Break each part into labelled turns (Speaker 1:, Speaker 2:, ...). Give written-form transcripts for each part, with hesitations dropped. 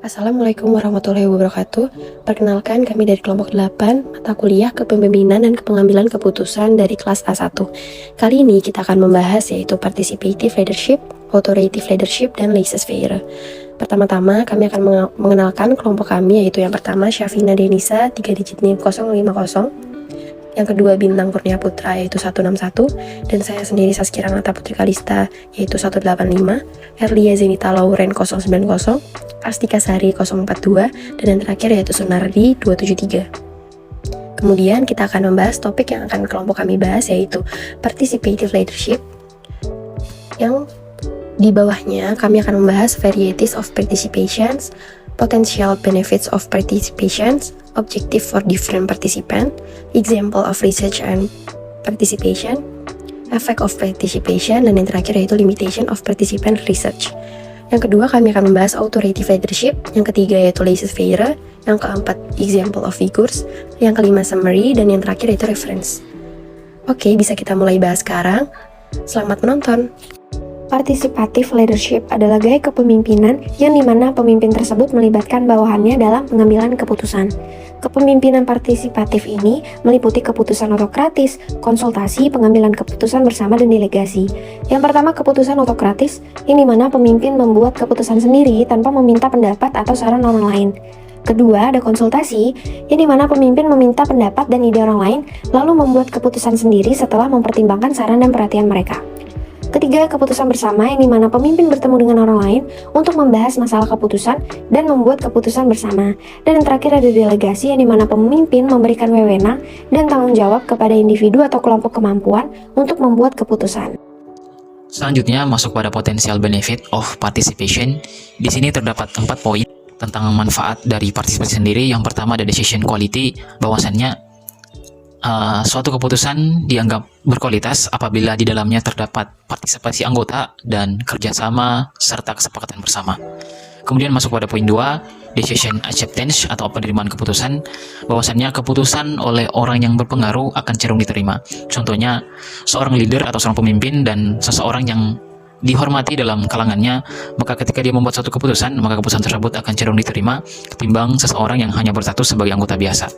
Speaker 1: Assalamualaikum warahmatullahi wabarakatuh. Perkenalkan, kami dari kelompok 8, mata kuliah Kepemimpinan dan Pengambilan Keputusan dari kelas A1. Kali ini kita akan membahas yaitu Participative Leadership, Authoritative Leadership, dan Laissez-faire. Pertama-tama, kami akan mengenalkan kelompok kami, yaitu yang pertama Syafina Denisa, 3 digit NIM 050. Yang kedua Bintang Kurnia Putra, yaitu 161, dan saya sendiri Saskia Ranata Putri Kalista, yaitu 185, Erlia Zenita Lauren 090, Astika Sari 042, dan yang terakhir yaitu Sunardi 273. Kemudian kita akan membahas topik yang akan kelompok kami bahas, yaitu Participative Leadership. Yang di bawahnya kami akan membahas varieties of participations, potential benefits of participations, objective for different participant, example of research and participation, effect of participation, dan yang terakhir yaitu limitation of participant research. Yang kedua kami akan membahas authoritative leadership, yang ketiga yaitu laissez-faire, yang keempat example of figures, yang kelima summary, dan yang terakhir yaitu reference. Oke, bisa kita mulai bahas sekarang. Selamat menonton. Participative leadership adalah gaya kepemimpinan yang dimana pemimpin tersebut melibatkan bawahannya dalam pengambilan keputusan. Kepemimpinan partisipatif ini meliputi keputusan otokratis, konsultasi, pengambilan keputusan bersama, dan delegasi. Yang pertama, keputusan otokratis, yang dimana pemimpin membuat keputusan sendiri tanpa meminta pendapat atau saran orang lain. Kedua, ada konsultasi, yang dimana pemimpin meminta pendapat dan ide orang lain, lalu membuat keputusan sendiri setelah mempertimbangkan saran dan perhatian mereka. Ketiga, keputusan bersama, yang dimana pemimpin bertemu dengan orang lain untuk membahas masalah keputusan dan membuat keputusan bersama. Dan yang terakhir ada delegasi, yang dimana pemimpin memberikan wewenang dan tanggung jawab kepada individu atau kelompok kemampuan untuk membuat keputusan.
Speaker 2: Selanjutnya masuk pada potential benefit of participation. Di sini terdapat 4 poin tentang manfaat dari partisipasi sendiri. Yang pertama ada decision quality, bahwasannya suatu keputusan dianggap berkualitas apabila di dalamnya terdapat partisipasi anggota dan kerjasama serta kesepakatan bersama. Kemudian masuk pada poin 2, decision acceptance atau penerimaan keputusan, bahwasannya keputusan oleh orang yang berpengaruh akan cenderung diterima. Contohnya seorang leader atau seorang pemimpin dan seseorang yang dihormati dalam kalangannya, maka ketika dia membuat suatu keputusan, maka keputusan tersebut akan cenderung diterima ketimbang seseorang yang hanya berstatus sebagai anggota biasa.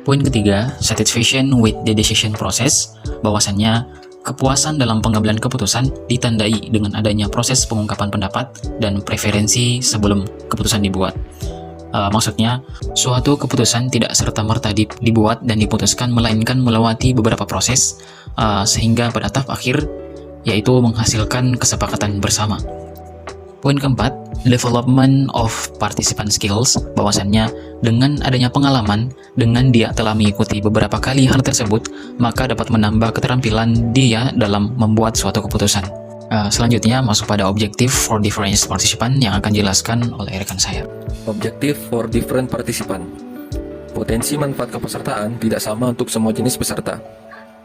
Speaker 2: Poin ketiga, satisfaction with the decision process, bahwasannya kepuasan dalam pengambilan keputusan ditandai dengan adanya proses pengungkapan pendapat dan preferensi sebelum keputusan dibuat. Maksudnya, suatu keputusan tidak serta-merta dibuat dan diputuskan, melainkan melewati beberapa proses, sehingga pada tahap akhir, yaitu menghasilkan kesepakatan bersama. Poin keempat, development of participant skills, bahwasannya dengan adanya pengalaman, dengan dia telah mengikuti beberapa kali hal tersebut, maka dapat menambah keterampilan dia dalam membuat suatu keputusan. Selanjutnya masuk pada objective for different participant yang akan dijelaskan oleh rekan saya.
Speaker 3: Objective for different participant. Potensi manfaat kepesertaan tidak sama untuk semua jenis peserta.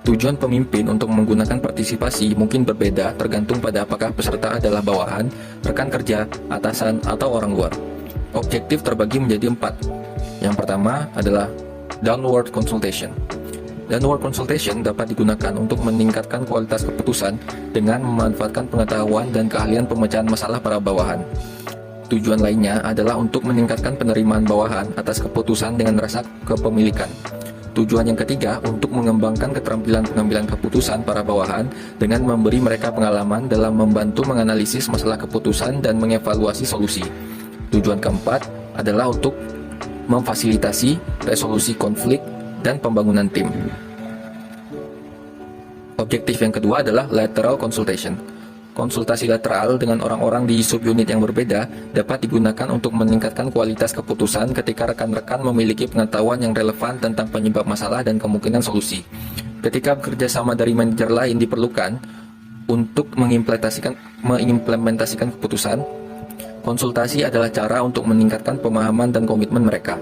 Speaker 3: Tujuan pemimpin untuk menggunakan partisipasi mungkin berbeda tergantung pada apakah peserta adalah bawahan, rekan kerja, atasan, atau orang luar. Objektif terbagi menjadi 4. Yang pertama adalah downward consultation. Downward consultation dapat digunakan untuk meningkatkan kualitas keputusan dengan memanfaatkan pengetahuan dan keahlian pemecahan masalah para bawahan. Tujuan lainnya adalah untuk meningkatkan penerimaan bawahan atas keputusan dengan rasa kepemilikan. Tujuan yang ketiga untuk mengembangkan keterampilan pengambilan keputusan para bawahan dengan memberi mereka pengalaman dalam membantu menganalisis masalah keputusan dan mengevaluasi solusi. Tujuan keempat adalah untuk memfasilitasi resolusi konflik dan pembangunan tim. Objektif yang kedua adalah lateral consultation. Konsultasi lateral dengan orang-orang di subunit yang berbeda dapat digunakan untuk meningkatkan kualitas keputusan ketika rekan-rekan memiliki pengetahuan yang relevan tentang penyebab masalah dan kemungkinan solusi. Ketika kerjasama dari manajer lain diperlukan untuk mengimplementasikan keputusan, konsultasi adalah cara untuk meningkatkan pemahaman dan komitmen mereka.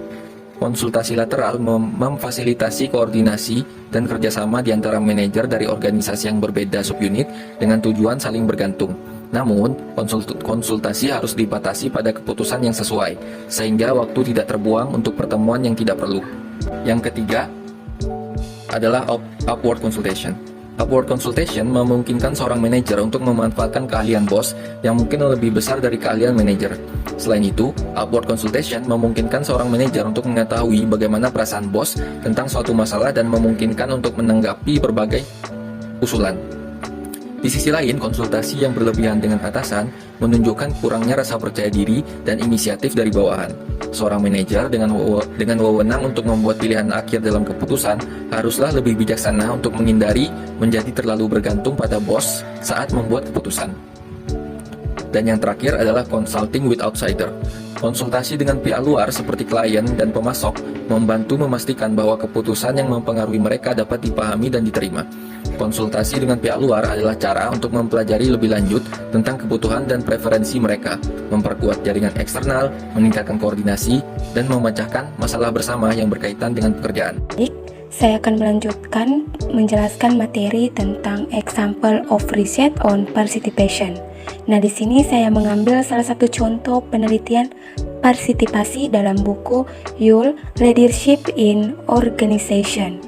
Speaker 3: Konsultasi lateral memfasilitasi koordinasi dan kerjasama di antara manajer dari organisasi yang berbeda subunit dengan tujuan saling bergantung. Namun, konsultasi harus dibatasi pada keputusan yang sesuai, sehingga waktu tidak terbuang untuk pertemuan yang tidak perlu. Yang ketiga adalah upward consultation. Upward consultation memungkinkan seorang manajer untuk memanfaatkan keahlian bos yang mungkin lebih besar dari keahlian manajer. Selain itu, upward consultation memungkinkan seorang manajer untuk mengetahui bagaimana perasaan bos tentang suatu masalah dan memungkinkan untuk menanggapi berbagai usulan. Di sisi lain, konsultasi yang berlebihan dengan atasan menunjukkan kurangnya rasa percaya diri dan inisiatif dari bawahan. Seorang manajer dengan wewenang untuk membuat pilihan akhir dalam keputusan haruslah lebih bijaksana untuk menghindari menjadi terlalu bergantung pada bos saat membuat keputusan. Dan yang terakhir adalah consulting with outsider. Konsultasi dengan pihak luar seperti klien dan pemasok membantu memastikan bahwa keputusan yang mempengaruhi mereka dapat dipahami dan diterima. Konsultasi dengan pihak luar adalah cara untuk mempelajari lebih lanjut tentang kebutuhan dan preferensi mereka, memperkuat jaringan eksternal, meningkatkan koordinasi, dan memecahkan masalah bersama yang berkaitan dengan pekerjaan.
Speaker 4: Baik, saya akan melanjutkan menjelaskan materi tentang example of research on participation. Nah, di sini saya mengambil salah satu contoh penelitian partisipasi dalam buku Your Leadership in Organization.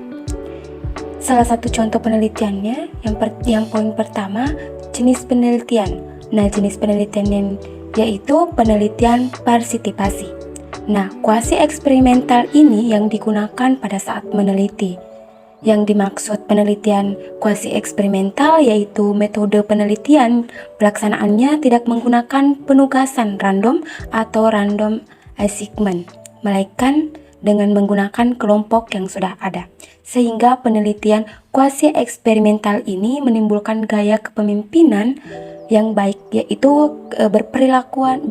Speaker 4: Salah satu contoh penelitiannya, yang poin pertama, jenis penelitian. Nah, jenis penelitian yaitu penelitian partisipasi. Nah, kuasi eksperimental ini yang digunakan pada saat meneliti. Yang dimaksud penelitian kuasi eksperimental yaitu metode penelitian pelaksanaannya tidak menggunakan penugasan random atau random assignment, melainkan dengan menggunakan kelompok yang sudah ada. Sehingga penelitian kuasi eksperimental ini menimbulkan gaya kepemimpinan yang baik, yaitu berperilakuan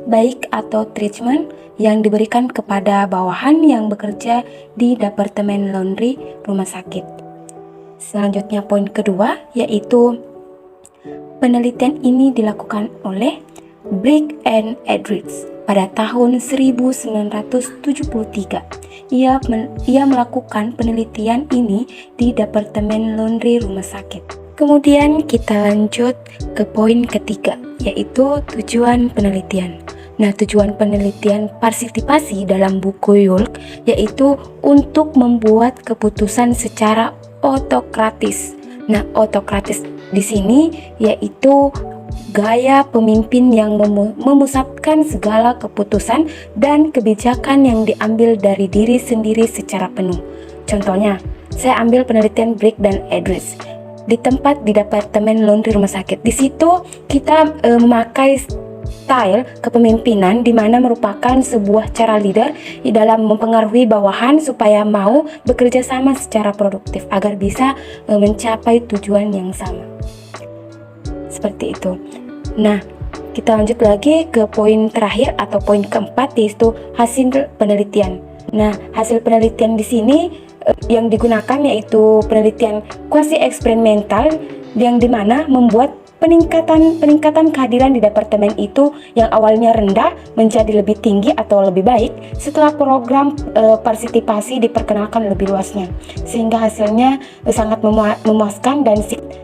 Speaker 4: baik atau treatment yang diberikan kepada bawahan yang bekerja di Departemen Laundry rumah sakit. Selanjutnya poin kedua, yaitu penelitian ini dilakukan oleh Brick and Edwards pada tahun 1973. Ia melakukan penelitian ini di Departemen Laundry rumah sakit. Kemudian kita lanjut ke poin ketiga, yaitu tujuan penelitian. Nah, tujuan penelitian partisipasi dalam buku York yaitu untuk membuat keputusan secara otokratis. Nah, otokratis di sini yaitu gaya pemimpin yang memusatkan segala keputusan dan kebijakan yang diambil dari diri sendiri secara penuh. Contohnya, saya ambil penelitian Brick dan Edwards di Departemen Laundry rumah sakit. Di situ kita memakai style kepemimpinan di mana merupakan sebuah cara leader di dalam mempengaruhi bawahan supaya mau bekerja sama secara produktif agar bisa mencapai tujuan yang sama. Seperti itu. Nah, kita lanjut lagi ke poin terakhir atau poin keempat, yaitu hasil penelitian. Nah, hasil penelitian di sini yang digunakan yaitu penelitian kuasi eksperimental yang dimana membuat peningkatan kehadiran di departemen itu yang awalnya rendah menjadi lebih tinggi atau lebih baik setelah program partisipasi diperkenalkan lebih luasnya, sehingga hasilnya sangat memuaskan dan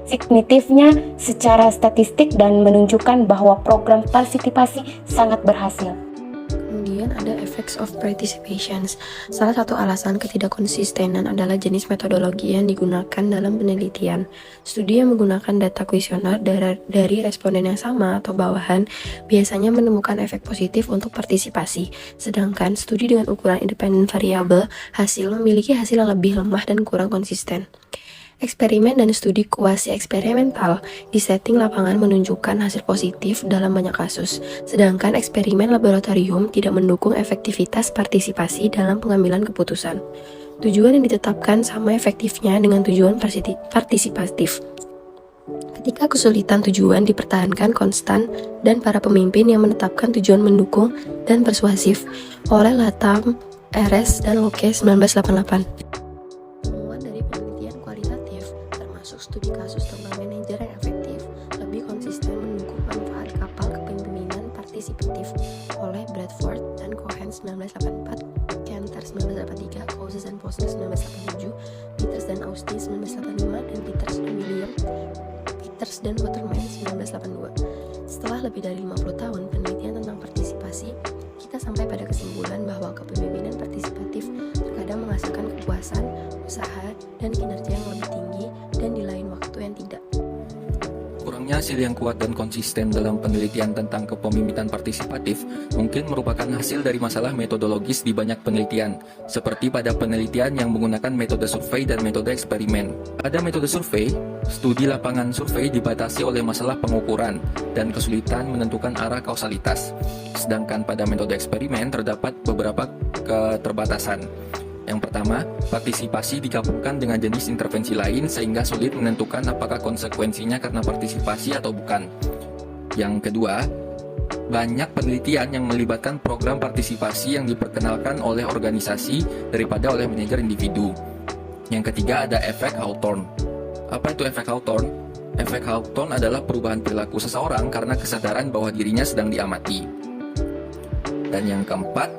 Speaker 4: signifikannya secara statistik dan menunjukkan bahwa program partisipasi sangat berhasil.
Speaker 1: Kemudian ada effects of participations. Salah satu alasan ketidakkonsistenan adalah jenis metodologi yang digunakan dalam penelitian. Studi yang menggunakan data kuesioner dari responden yang sama atau bawahan biasanya menemukan efek positif untuk partisipasi, sedangkan studi dengan ukuran independen variabel hasil memiliki hasil yang lebih lemah dan kurang konsisten. Eksperimen dan studi kuasi eksperimental di setting lapangan menunjukkan hasil positif dalam banyak kasus, sedangkan eksperimen laboratorium tidak mendukung efektivitas partisipasi dalam pengambilan keputusan. Tujuan yang ditetapkan sama efektifnya dengan tujuan partisipatif. Ketika kesulitan tujuan dipertahankan konstan dan para pemimpin yang menetapkan tujuan mendukung dan persuasif oleh Latham, RS, dan Locke 1988. Studi kasus tentang manajer yang efektif lebih konsisten mendukung manfaat kapal kepemimpinan partisipatif oleh Bradford dan Cohen 1984, Cantor 1983, Cousins dan Posner 1987, Peters dan Austin 1985, dan Peters dan William Peters dan Waterman 1982. Setelah lebih dari 50 tahun penelitian tentang partisipasi, kita sampai pada kesimpulan bahwa kepemimpinan partisipatif terkadang menghasilkan kepuasan, usaha, dan kinerja yang lebih tinggi dan di lain waktu yang tidak.
Speaker 3: Kurangnya hasil yang kuat dan konsisten dalam penelitian tentang kepemimpinan partisipatif mungkin merupakan hasil dari masalah metodologis di banyak penelitian, seperti pada penelitian yang menggunakan metode survei dan metode eksperimen. Pada metode survei, studi lapangan survei dibatasi oleh masalah pengukuran dan kesulitan menentukan arah kausalitas. Sedangkan pada metode eksperimen terdapat beberapa keterbatasan. Yang pertama, partisipasi digabungkan dengan jenis intervensi lain sehingga sulit menentukan apakah konsekuensinya karena partisipasi atau bukan. Yang kedua, banyak penelitian yang melibatkan program partisipasi yang diperkenalkan oleh organisasi daripada oleh manajer individu. Yang ketiga, ada efek Hawthorne. Apa itu efek Hawthorne? Efek Hawthorne adalah perubahan perilaku seseorang karena kesadaran bahwa dirinya sedang diamati. Dan yang keempat,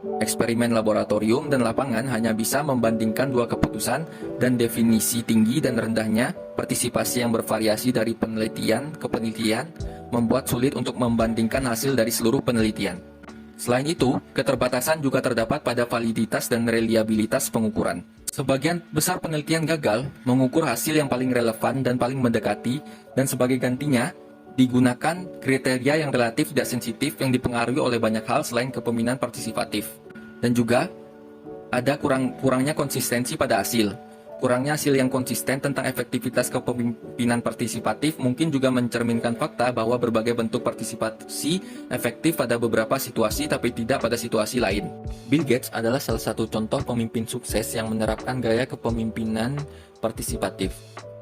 Speaker 3: eksperimen laboratorium dan lapangan hanya bisa membandingkan dua keputusan dan definisi tinggi dan rendahnya partisipasi yang bervariasi dari penelitian ke penelitian membuat sulit untuk membandingkan hasil dari seluruh penelitian. Selain itu, keterbatasan juga terdapat pada validitas dan reliabilitas pengukuran. Sebagian besar penelitian gagal mengukur hasil yang paling relevan dan paling mendekati, dan sebagai gantinya, digunakan kriteria yang relatif tidak sensitif yang dipengaruhi oleh banyak hal selain kepemimpinan partisipatif. Dan juga ada kurangnya konsistensi pada hasil. Kurangnya hasil yang konsisten tentang efektivitas kepemimpinan partisipatif mungkin juga mencerminkan fakta bahwa berbagai bentuk partisipasi efektif pada beberapa situasi tapi tidak pada situasi lain. Bill Gates adalah salah satu contoh pemimpin sukses yang menerapkan gaya kepemimpinan partisipatif.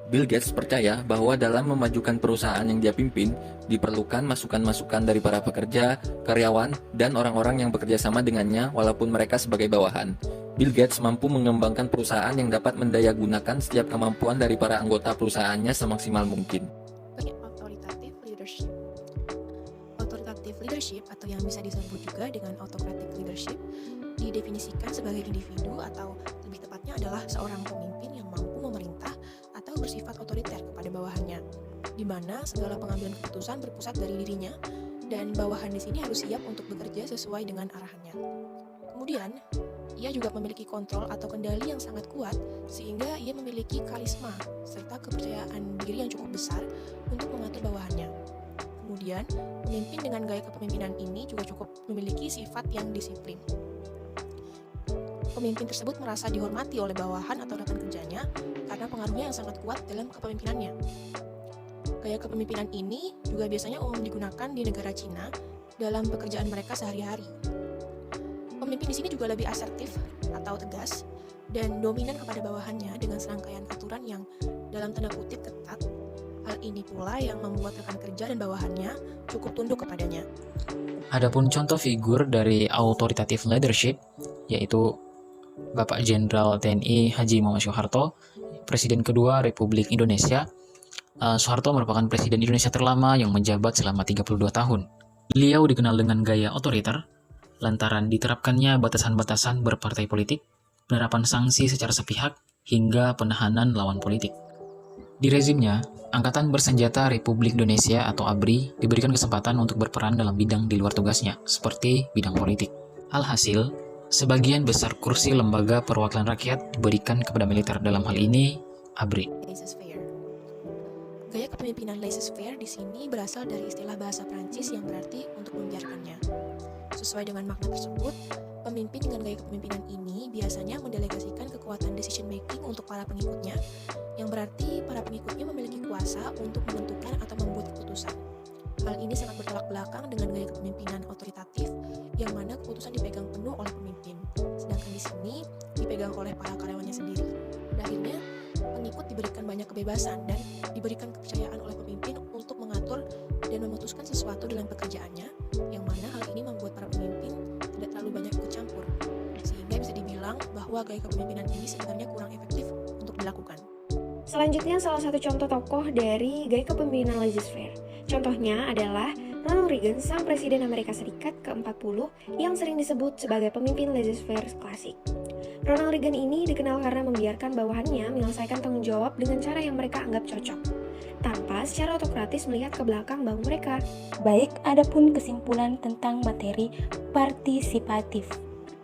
Speaker 3: Bill Gates percaya bahwa dalam memajukan perusahaan yang dia pimpin, diperlukan masukan-masukan dari para pekerja, karyawan, dan orang-orang yang bekerja sama dengannya walaupun mereka sebagai bawahan. Bill Gates mampu mengembangkan perusahaan yang dapat mendayagunakan setiap kemampuan dari para anggota perusahaannya semaksimal mungkin.
Speaker 1: Authoritative leadership. Authoritative leadership atau yang bisa disebut juga dengan autocratic leadership didefinisikan sebagai individu atau lebih tepatnya adalah seorang pemimpin yang mampu memerintah atau bersifat otoriter kepada bawahannya, di mana segala pengambilan keputusan berpusat dari dirinya dan bawahan di sini harus siap untuk bekerja sesuai dengan arahannya. Kemudian, ia juga memiliki kontrol atau kendali yang sangat kuat sehingga ia memiliki karisma serta kepercayaan diri yang cukup besar untuk mengatur bawahannya. Kemudian, pemimpin dengan gaya kepemimpinan ini juga cukup memiliki sifat yang disiplin. Pemimpin tersebut merasa dihormati oleh bawahan atau rekan kerjanya karena pengaruhnya yang sangat kuat dalam kepemimpinannya. Gaya kepemimpinan ini juga biasanya umum digunakan di negara Cina dalam pekerjaan mereka sehari-hari. Pemimpin di sini juga lebih asertif atau tegas dan dominan kepada bawahannya dengan serangkaian aturan yang dalam tanda kutip ketat. Hal ini pula yang membuat rekan kerja dan bawahannya cukup tunduk kepadanya.
Speaker 2: Adapun contoh figur dari authoritative leadership yaitu Bapak Jenderal TNI Haji Muhammad Soeharto, Presiden kedua Republik Indonesia. Soeharto merupakan Presiden Indonesia terlama yang menjabat selama 32 tahun. Beliau dikenal dengan gaya otoriter, lantaran diterapkannya batasan-batasan berpartai politik, penerapan sanksi secara sepihak, hingga penahanan lawan politik. Di rezimnya, Angkatan Bersenjata Republik Indonesia atau ABRI diberikan kesempatan untuk berperan dalam bidang di luar tugasnya, seperti bidang politik. Alhasil, sebagian besar kursi lembaga perwakilan rakyat diberikan kepada militer, dalam hal ini ABRI.
Speaker 1: Laissez-faire. Gaya kepemimpinan laissez-faire di sini berasal dari istilah bahasa Prancis yang berarti untuk membiarkannya. Sesuai dengan makna tersebut, pemimpin dengan gaya kepemimpinan ini biasanya mendelegasikan kekuatan decision making untuk para pengikutnya, yang berarti para pengikutnya memiliki kuasa untuk menentukan atau membuat keputusan. Hal ini sangat bertolak belakang dengan gaya kepemimpinan otoritatif, yang mana keputusan dipegang penuh oleh pemimpin, sedangkan di sini dipegang oleh para karyawannya sendiri. Pada akhirnya, pengikut diberikan banyak kebebasan dan diberikan kepercayaan oleh pemimpin untuk mengatur dan memutuskan sesuatu dalam pekerjaannya, yang mana hal ini membuat para pemimpin tidak terlalu banyak ikut campur, sehingga bisa dibilang bahwa gaya kepemimpinan ini sebenarnya kurang efektif untuk dilakukan.
Speaker 5: Selanjutnya, salah satu contoh tokoh dari gaya kepemimpinan laissez-faire. Contohnya adalah Ronald Reagan, sang Presiden Amerika Serikat ke-40 yang sering disebut sebagai pemimpin laissez-faire klasik. Ronald Reagan ini dikenal karena membiarkan bawahannya menyelesaikan tanggung jawab dengan cara yang mereka anggap cocok. tanpa secara otokratis melihat ke belakang bahu mereka.
Speaker 4: Baik, adapun kesimpulan tentang materi partisipatif.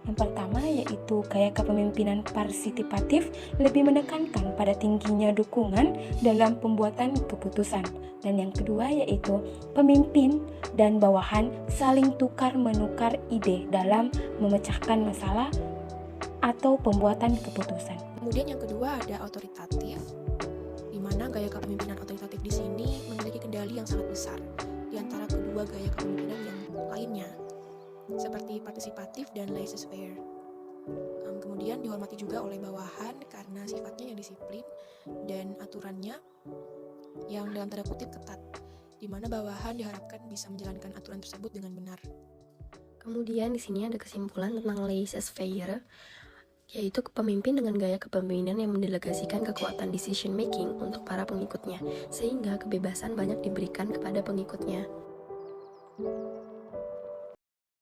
Speaker 4: Yang pertama yaitu gaya kepemimpinan partisipatif lebih menekankan pada tingginya dukungan dalam pembuatan keputusan. Dan yang kedua yaitu pemimpin dan bawahan saling tukar-menukar ide dalam memecahkan masalah atau pembuatan keputusan.
Speaker 6: Kemudian yang kedua ada otoritatif, di mana gaya kepemimpinan otoritatif di sini memiliki kendali yang sangat besar di antara kedua gaya kepemimpinan yang lainnya, seperti partisipatif dan laissez-faire. Kemudian dihormati juga oleh bawahan karena sifatnya yang disiplin dan aturannya yang dalam tanda kutip ketat, di mana bawahan diharapkan bisa menjalankan aturan tersebut dengan benar.
Speaker 1: Kemudian di sini ada kesimpulan tentang laissez-faire, yaitu pemimpin dengan gaya kepemimpinan yang mendelegasikan kekuatan decision making untuk para pengikutnya, sehingga kebebasan banyak diberikan kepada pengikutnya.